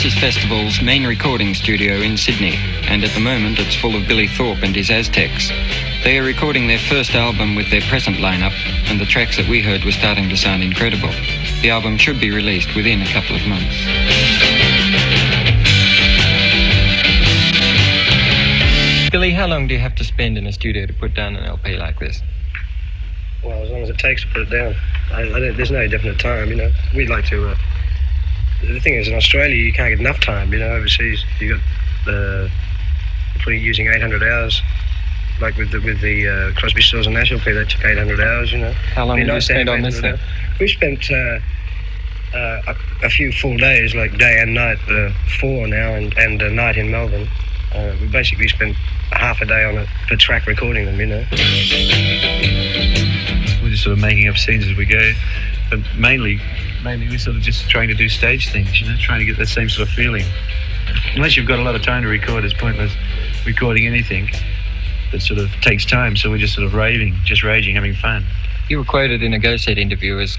This is Festival's main recording studio in Sydney, and at the moment it's full of Billy Thorpe and his Aztecs. They are recording their first album with their present lineup, and the tracks that we heard were starting to sound incredible. The album should be released within a couple of months. Billy, how long do you have to spend in a studio to put down an LP like this? Well, as long as it takes to put it down. There's no definite time, you know. We'd like to... the thing is, in Australia, you can't get enough time, you know. Overseas, you got using 800 hours. Like with the Crosby, Stills and Nash LP, that took 800 hours, you know. How long did you spend on this then? We spent a few full days, like day and night, 4 now, and a night in Melbourne. We basically spent half a day on it per track recording them, you know. We're just sort of making up scenes as we go, but mainly we're sort of just trying to do stage things, you know, trying to get that same sort of feeling. Unless you've got a lot of time to record, it's pointless recording anything that sort of takes time, so we're just sort of raging, having fun. You were quoted in a Go Set interview as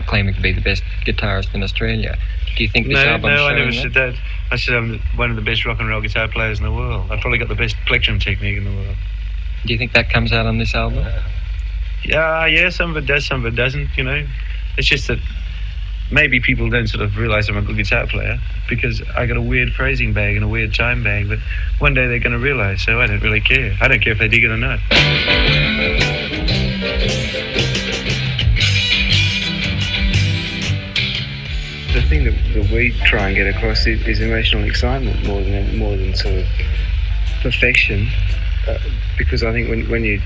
claiming to be the best guitarist in Australia. Do you think this album's showing I never said that. I said I'm one of the best rock and roll guitar players in the world. I've probably got the best plectrum technique in the world. Do you think that comes out on this album? Yeah, some of it does, some of it doesn't, you know. It's just that maybe people don't sort of realise I'm a good guitar player because I got a weird phrasing bag and a weird time bag, but one day they're going to realise, so I don't really care. I don't care if they dig it or not. The thing that we try and get across is emotional excitement more than sort of perfection, because I think when you...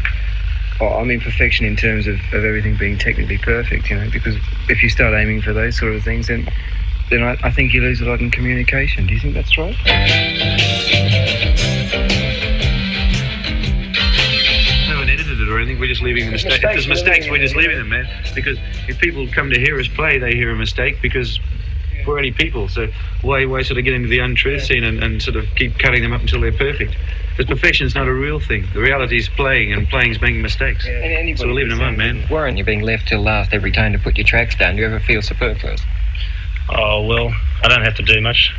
I mean perfection in terms of everything being technically perfect, you know, because if you start aiming for those sort of things, then I think you lose a lot in communication. Do you think that's right? We haven't edited it or anything, we're just leaving the mistakes. If there's mistakes, we're just leaving them, man. Because if people come to hear us play, they hear a mistake because we're only people, so why sort of get into the untruth scene and sort of keep cutting them up until they're perfect? Because perfection's not a real thing. The reality is playing, and playing's making mistakes. Yeah. So we're leaving them on, man. Warren, you're being left till last every time to put your tracks down. Do you ever feel superfluous? Oh, well, I don't have to do much.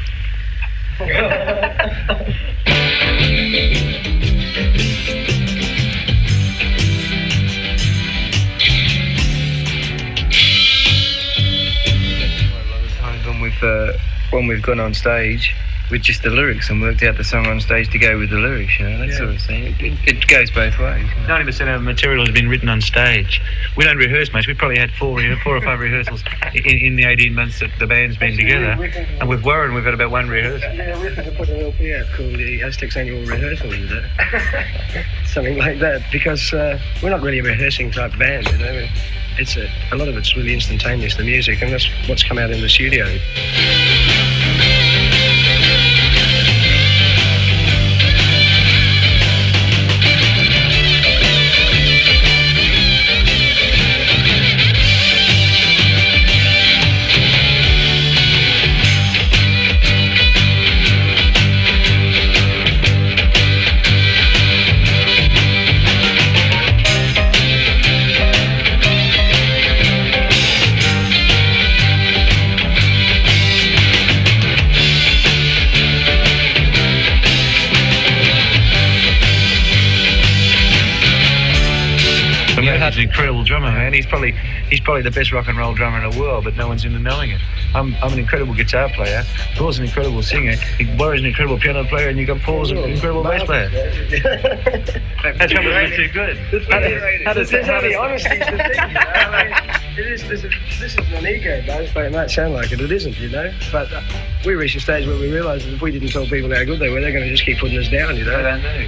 When we've gone on stage with just the lyrics and worked out the song on stage to go with the lyrics, you know, that sort of thing. It goes both ways. You know? 90% of the material has been written on stage. We don't rehearse much. We probably had 4 or 5 rehearsals in the 18 months that the band's been together. And with Warren, we've had about 1 rehearsal. Yeah, we're going to put an LP out called the Aztecs Annual Rehearsal, you know? Something like that, because we're not really a rehearsing type band, you know? A lot of it's really instantaneous, the music, and that's what's come out in the studio. He's an incredible drummer, man. He's probably the best rock and roll drummer in the world, but no one's into knowing it. I'm an incredible guitar player. Paul's an incredible singer. Warren's an incredible piano player, and you got Paul's an incredible bass player. That's probably way too good. How does honesty is the thing, you know? I mean, this is an ego base, but it might sound like it. It isn't, you know. But we reached a stage where we realised that if we didn't tell people how good they were, they're going to just keep putting us down, you know. I don't know.